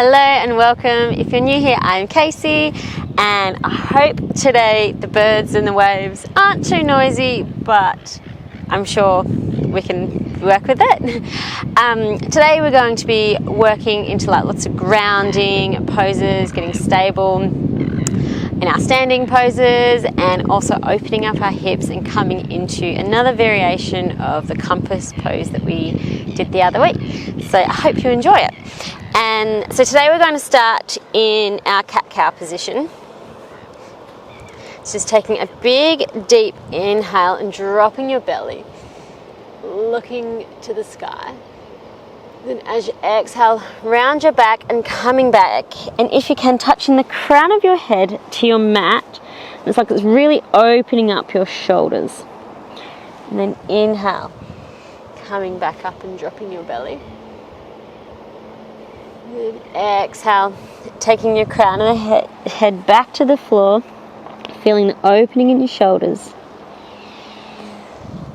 Hello and welcome. If you're new here, I'm Kasey, and I hope today the birds and the waves aren't too noisy, but I'm sure we can work with it. Today we're going to be working into lots of grounding poses, getting stable in our standing poses, and also opening up our hips and coming into another variation of the compass pose that we did the other week. So I hope you enjoy it. And so today we're going to start in our cat-cow position. It's just taking a big deep inhale and dropping your belly, looking to the sky. Then as you exhale, round your back and coming back, and if you can, touching the crown of your head to your mat. It's like it's really opening up your shoulders. And then inhale, coming back up and dropping your belly. Then exhale, taking your crown of the head back to the floor, feeling the opening in your shoulders.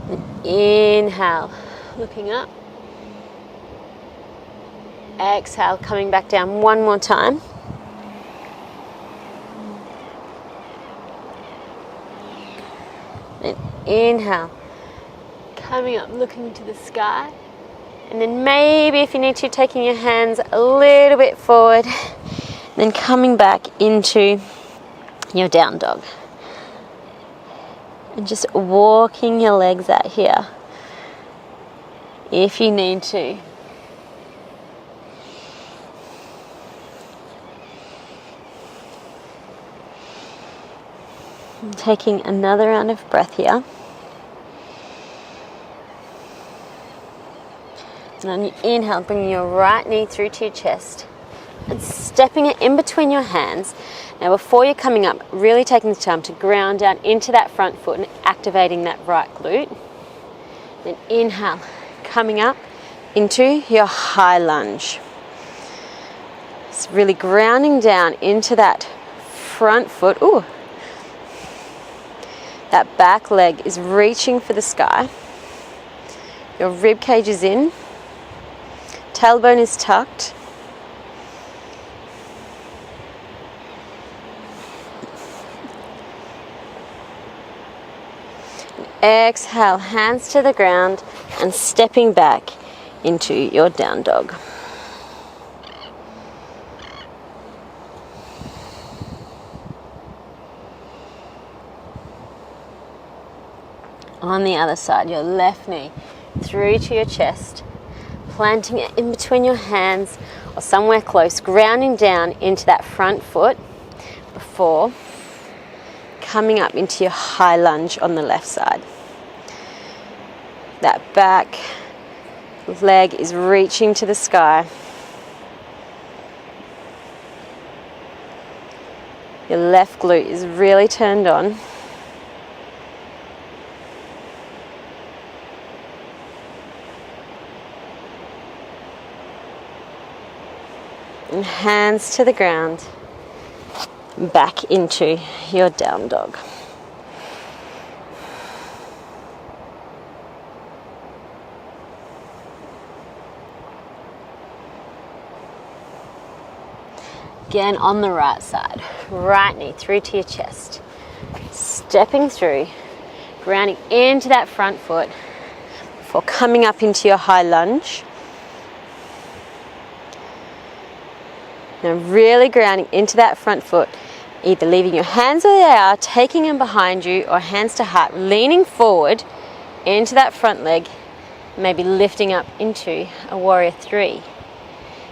Then inhale, looking up. Exhale, coming back down one more time. Then inhale, coming up, looking to the sky. And then maybe if you need to, taking your hands a little bit forward. Then coming back into your down dog. And just walking your legs out here if you need to. Taking another round of breath here. And on your inhale, bringing your right knee through to your chest and stepping it in between your hands. Now before you're coming up, really taking the time to ground down into that front foot and activating that right glute. Then inhale, coming up into your high lunge. It's really grounding down into that front foot. Ooh. That back leg is reaching for the sky. Your rib cage is in. Tailbone is tucked. Exhale, hands to the ground and stepping back into your down dog. On the other side, your left knee through to your chest, planting it in between your hands or somewhere close, grounding down into that front foot before coming up into your high lunge on the left side. That back leg is reaching to the sky. Your left glute is really turned on. And hands to the ground, back into your down dog. Again on the right side, right knee through to your chest, stepping through, grounding into that front foot before coming up into your high lunge. Now really grounding into that front foot, either leaving your hands where they are, taking them behind you, or hands to heart, leaning forward into that front leg, maybe lifting up into a warrior three.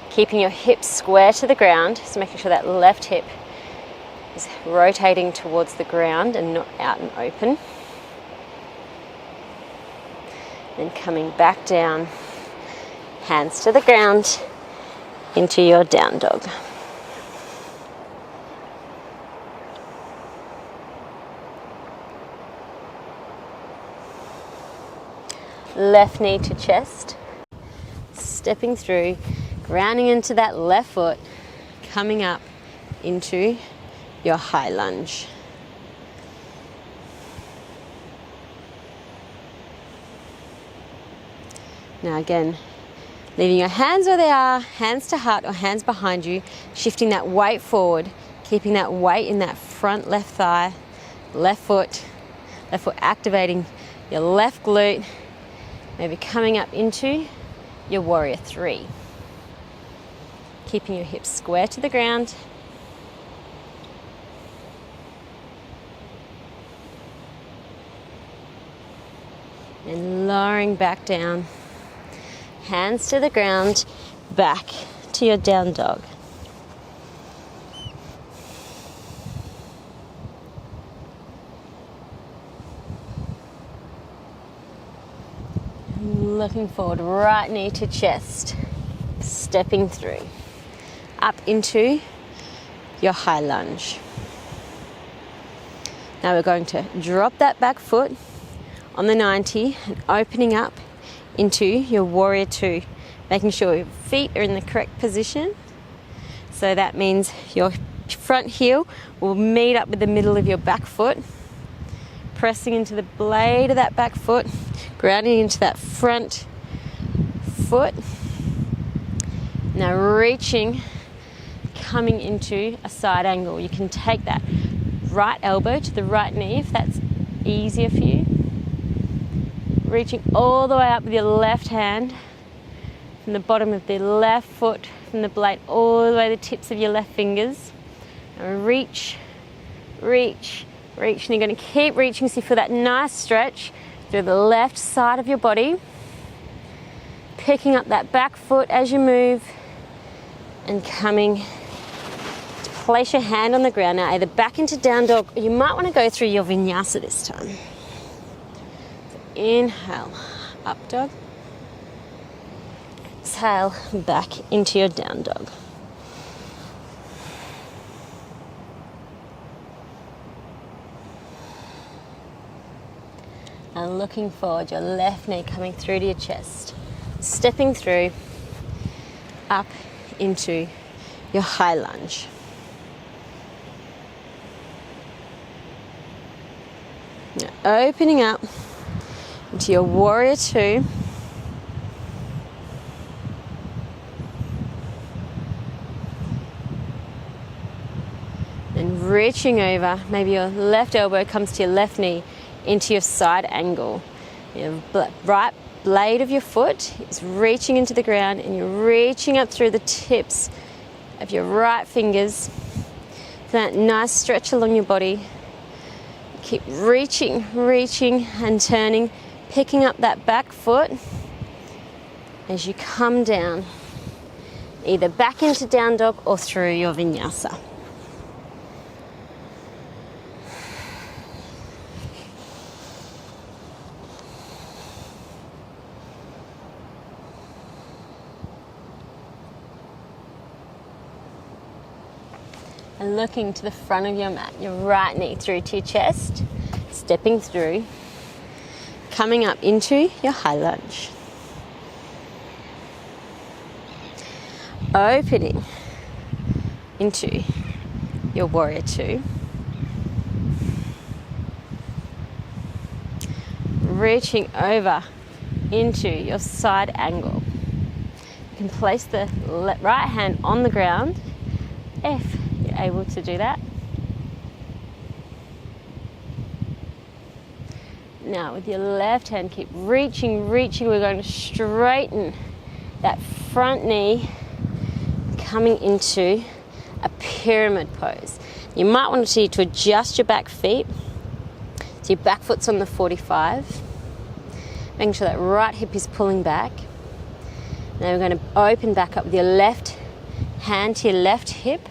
Keeping your hips square to the ground, so making sure that left hip is rotating towards the ground and not out and open. Then coming back down, hands to the ground, into your down dog. Left knee to chest, stepping through, grounding into that left foot, coming up into your high lunge. Now again, Leaving your hands where they are, hands to heart or hands behind you, shifting that weight forward, keeping that weight in that front left thigh, left foot activating your left glute, maybe coming up into your warrior 3. Keeping your hips square to the ground. And lowering back down. Hands to the ground, back to your down dog. Looking forward, right knee to chest, stepping through, up into your high lunge. Now we're going to drop that back foot on the 90 and opening up into your warrior 2, making sure your feet are in the correct position. So that means your front heel will meet up with the middle of your back foot, pressing into the blade of that back foot, grounding into that front foot. Now reaching, coming into a side angle. You can take that right elbow to the right knee if that's easier for you. Reaching all the way up with your left hand from the bottom of the left foot, from the blade all the way to the tips of your left fingers. And reach, reach, reach. And you're going to keep reaching so you feel that nice stretch through the left side of your body. Picking up that back foot as you move and coming to place your hand on the ground. Now either back into down dog or you might want to go through your vinyasa this time. Inhale, up dog. Exhale, back into your down dog. And looking forward, your left knee coming through to your chest. Stepping through, up into your high lunge. Now opening up into your warrior 2. And reaching over, maybe your left elbow comes to your left knee into your side angle. Your right blade of your foot is reaching into the ground and you're reaching up through the tips of your right fingers. That nice stretch along your body. Keep reaching, reaching and turning. Picking up that back foot as you come down, either back into down dog or through your vinyasa. And looking to the front of your mat, your right knee through to your chest, stepping through. Coming up into your high lunge. Opening into your warrior 2. Reaching over into your side angle. You can place the right hand on the ground if you're able to do that. Now with your left hand, keep reaching, reaching. We're going to straighten that front knee, coming into a pyramid pose. You might want to adjust your back feet. So your back foot's on the 45. Making sure that right hip is pulling back. Now we're going to open back up with your left hand to your left hip.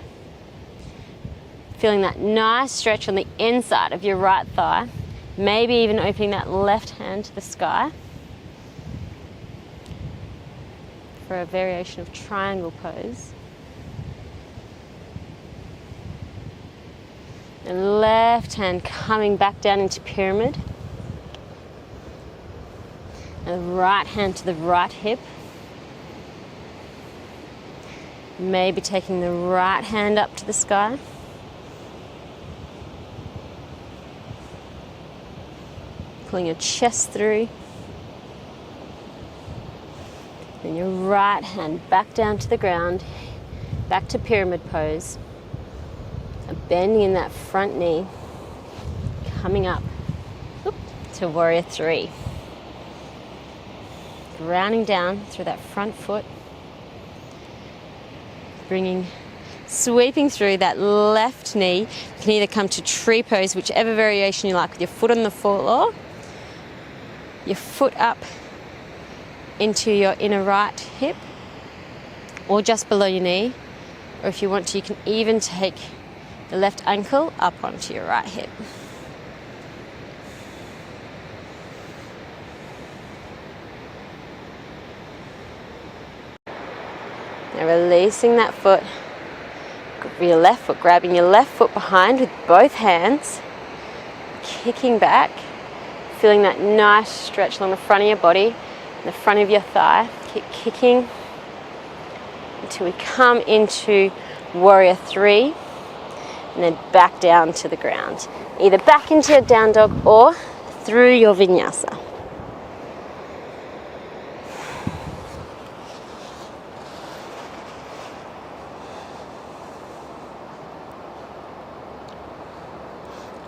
Feeling that nice stretch on the inside of your right thigh. Maybe even opening that left hand to the sky for a variation of triangle pose. And left hand coming back down into pyramid. And right hand to the right hip. Maybe taking the right hand up to the sky. Pulling your chest through. And Bring your right hand back down to the ground, back to pyramid pose. And bending in that front knee, coming up to warrior three. Grounding down through that front foot. Sweeping through that left knee. You can either come to tree pose, whichever variation you like, with your foot on the floor, your foot up into your inner right hip, or just below your knee. Or if you want to, you can even take the left ankle up onto your right hip. Now releasing that foot, your left foot, grabbing your left foot behind with both hands, kicking back, feeling that nice stretch along the front of your body, the front of your thigh. Keep kicking until we come into warrior three, and then back down to the ground. Either back into your down dog or through your vinyasa.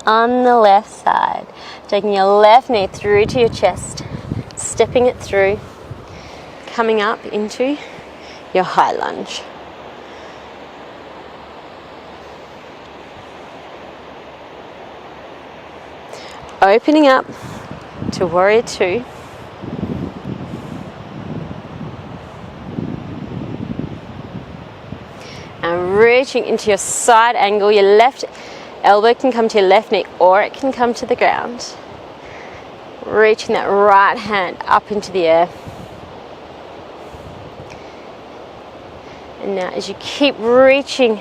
On the left side, taking your left knee through to your chest, stepping it through, coming up into your high lunge. Opening up to warrior two. And reaching into your side angle. Your left elbow can come to your left knee or it can come to the ground. Reaching that right hand up into the air. And now as you keep reaching,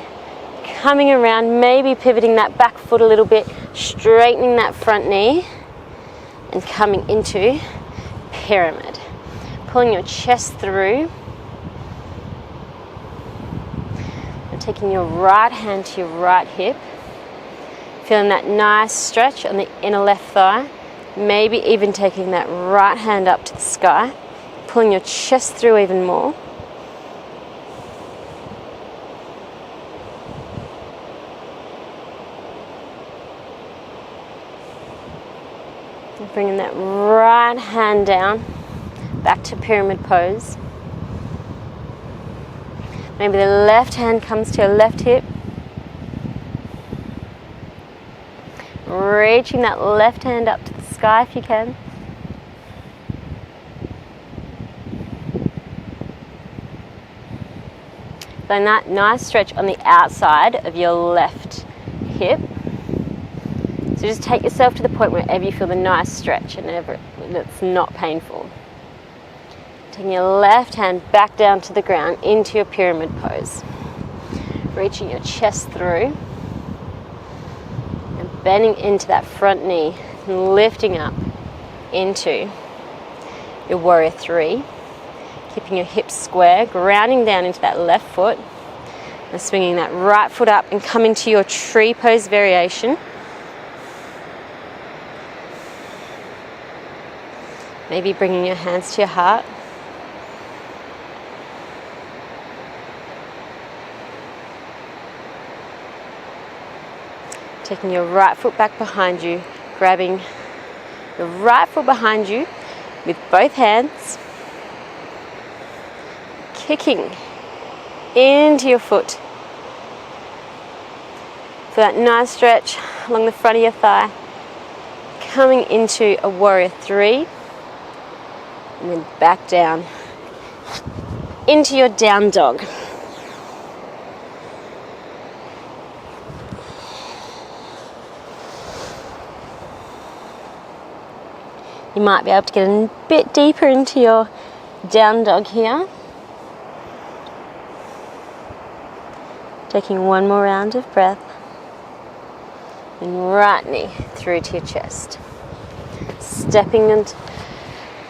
coming around, maybe pivoting that back foot a little bit, straightening that front knee, and coming into pyramid. Pulling your chest through. And taking your right hand to your right hip. Feeling that nice stretch on the inner left thigh. Maybe even taking that right hand up to the sky. Pulling your chest through even more. And bringing that right hand down, back to pyramid pose. Maybe the left hand comes to your left hip. Reaching that left hand up to the sky if you can. Feeling that nice stretch on the outside of your left hip. So just take yourself to the point wherever you feel the nice stretch and it's not painful. Taking your left hand back down to the ground into your pyramid pose. Reaching your chest through. Bending into that front knee and lifting up into your warrior three. Keeping your hips square, grounding down into that left foot and swinging that right foot up and coming to your tree pose variation. Maybe bringing your hands to your heart. Taking your right foot back behind you, grabbing your right foot behind you with both hands, kicking into your foot for that nice stretch along the front of your thigh, coming into a warrior three, and then back down into your down dog. You might be able to get a bit deeper into your down dog here. Taking one more round of breath. And right knee through to your chest. Stepping and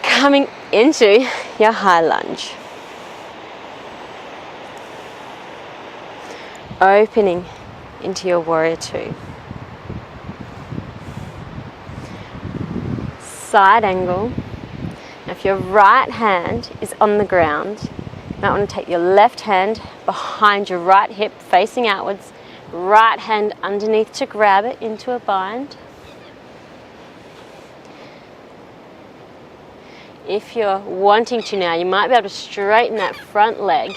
coming into your high lunge. Opening into your warrior two. Side angle. Now if your right hand is on the ground, you might want to take your left hand behind your right hip, facing outwards, right hand underneath to grab it into a bind. If you're wanting to now, you might be able to straighten that front leg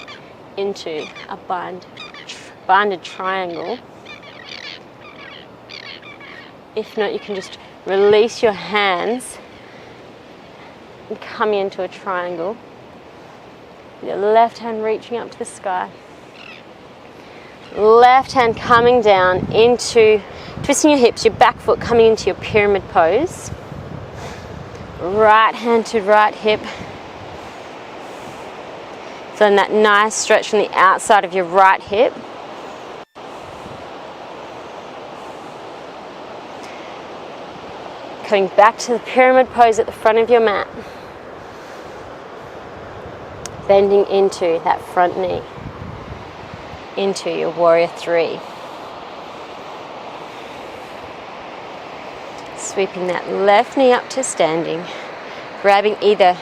into a binded triangle. If not, you can just release your hands and come into a triangle. Your left hand reaching up to the sky. Left hand coming down into, twisting your hips, your back foot coming into your pyramid pose. Right hand to right hip. Feeling that nice stretch from the outside of your right hip. Coming back to the pyramid pose at the front of your mat. Bending into that front knee. Into your warrior three. Sweeping that left knee up to standing. Grabbing either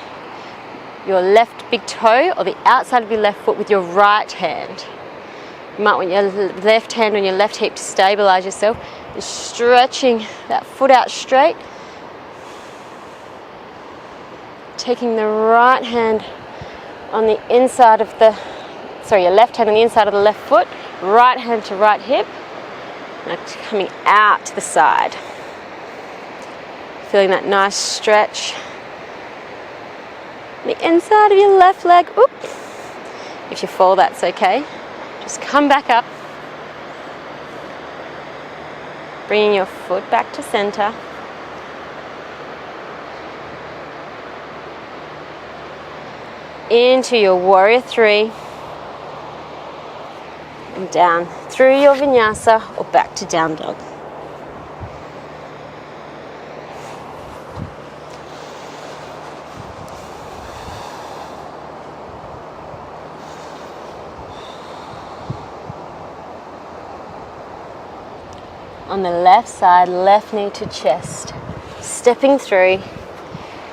your left big toe or the outside of your left foot with your right hand. You might want your left hand on your left hip to stabilize yourself. Just stretching that foot out straight. Taking the right hand on the inside of the, your left hand on the inside of the left foot. Right hand to right hip. Now coming out to the side. Feeling that nice stretch. The inside of your left leg. Oop. If you fall, that's okay. Just come back up. Bringing your foot back to center. Into your warrior three. And down through your vinyasa or back to down dog. On the left side, left knee to chest, stepping through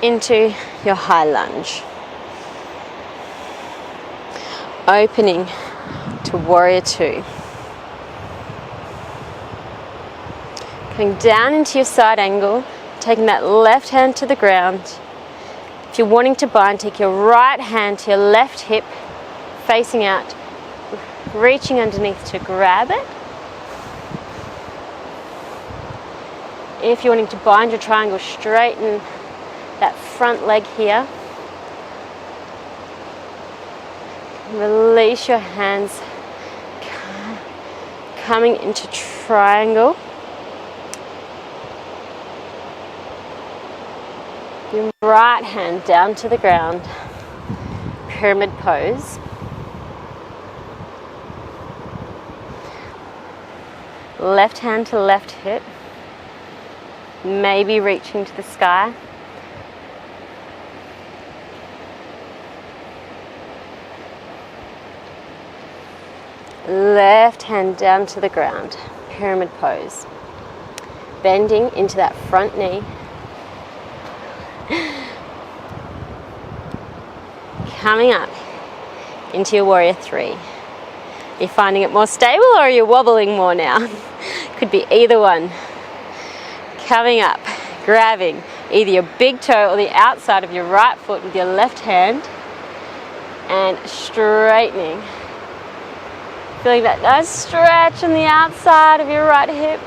into your high lunge. Opening to warrior two. Coming down into your side angle, taking that left hand to the ground. If you're wanting to bind, take your right hand to your left hip, facing out, reaching underneath to grab it. If you're wanting to bind your triangle, straighten that front leg here. Release your hands, coming into triangle. Your right hand down to the ground, pyramid pose. Left hand to left hip. Maybe reaching to the sky. Left hand down to the ground, pyramid pose. Bending into that front knee. Coming up into your warrior three. Are you finding it more stable or are you wobbling more now? Could be either one. Coming up, grabbing either your big toe or the outside of your right foot with your left hand and straightening. Feeling that nice stretch on the outside of your right hip.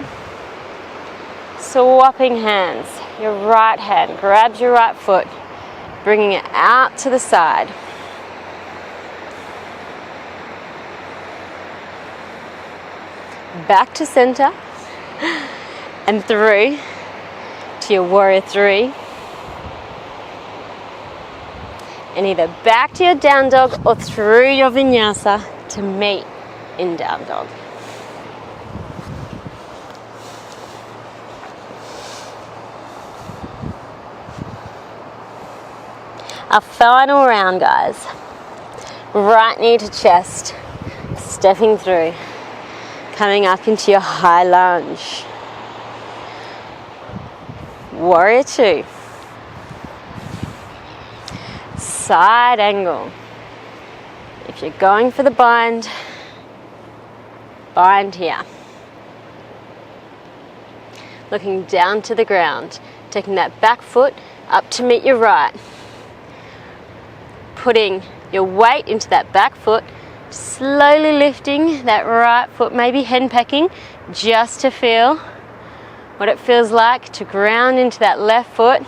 Swapping hands. Your right hand grabs your right foot, bringing it out to the side. Back to center. And through to your warrior three. And either back to your down dog or through your vinyasa to meet in down dog. Our final round, guys. Right knee to chest, stepping through, coming up into your high lunge. Warrior two. side angle. If you're going for the bind, bind here. Looking down to the ground, taking that back foot up to meet your right. Putting your weight into that back foot, slowly lifting that right foot, maybe henpecking, just to feel what it feels like to ground into that left foot.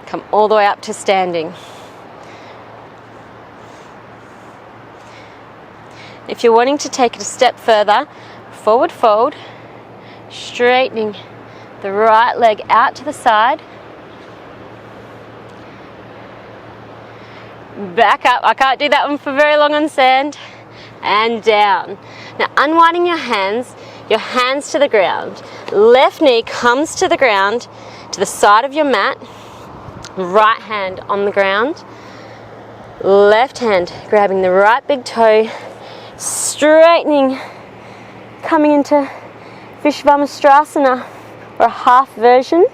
Come all the way up to standing. If you're wanting to take it a step further, forward fold, straightening the right leg out to the side. Back up. I can't do that one for very long on sand. And down. Now unwinding your hands to the ground. Left knee comes to the ground, to the side of your mat. Right hand on the ground. Left hand grabbing the right big toe, straightening, coming into Vishvamasrasana, or a half version.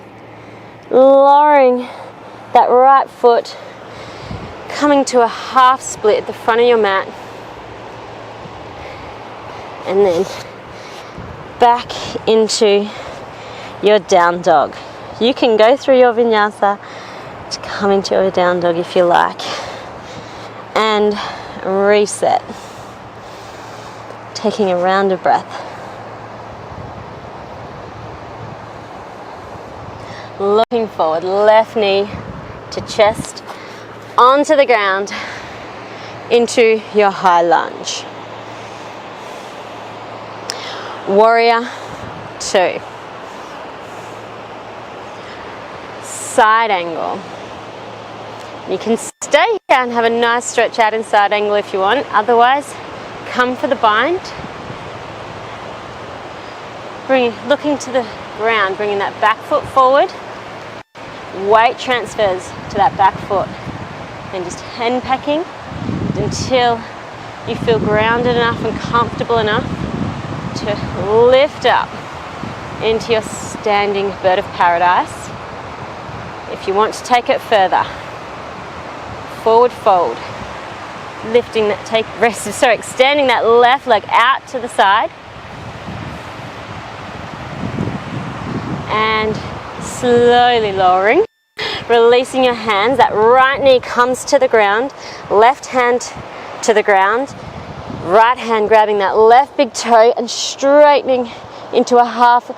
Lowering that right foot, coming to a half split at the front of your mat. And then back into your down dog. You can go through your vinyasa to come into a down dog if you like. And reset. Taking a round of breath. Looking forward, left knee to chest, onto the ground, into your high lunge. Warrior 2. Side angle. You can stay here and have a nice stretch out in side angle if you want. Otherwise, come for the bind. Looking to the ground, bringing that back foot forward. Weight transfers to that back foot. And just henpecking until you feel grounded enough and comfortable enough to lift up into your standing bird of paradise. If you want to take it further, forward fold, lifting that, extending that left leg out to the side, and slowly lowering, releasing your hands. That right knee comes to the ground, left hand to the ground, right hand grabbing that left big toe and straightening into a half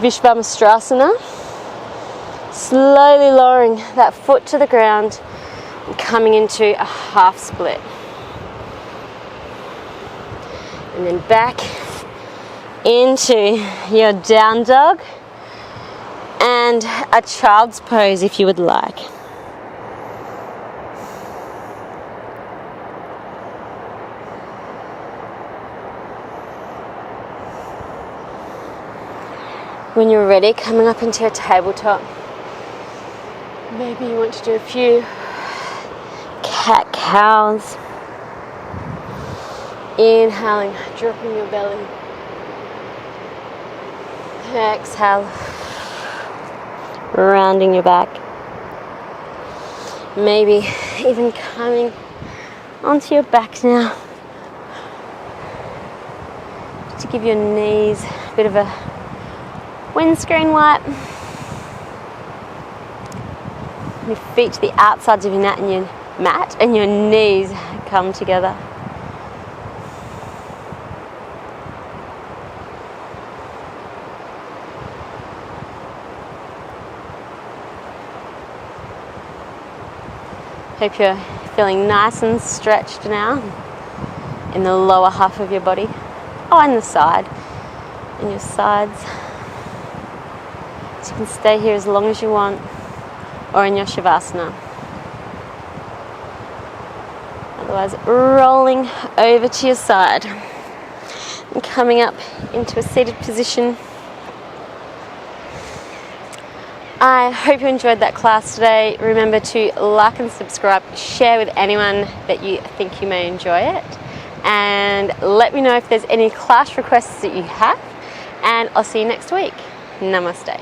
Vishvamasrasana. Slowly lowering that foot to the ground and coming into a half split. And then back into your down dog and a child's pose if you would like. When you're ready, coming up into a tabletop. Maybe you want to do a few cat-cows. Inhaling, dropping your belly. Exhale, rounding your back. Maybe even coming onto your back now. To give your knees a bit of a windscreen wipe. Your feet to the outsides of your mat and your knees come together. Hope you're feeling nice and stretched now in the lower half of your body. Oh, and the side, and your sides. So you can stay here as long as you want, or in your Shavasana. Otherwise, rolling over to your side and coming up into a seated position. I hope you enjoyed that class today. Remember to like and subscribe, share with anyone that you think you may enjoy it, and let me know if there's any class requests that you have, and I'll see you next week. Namaste.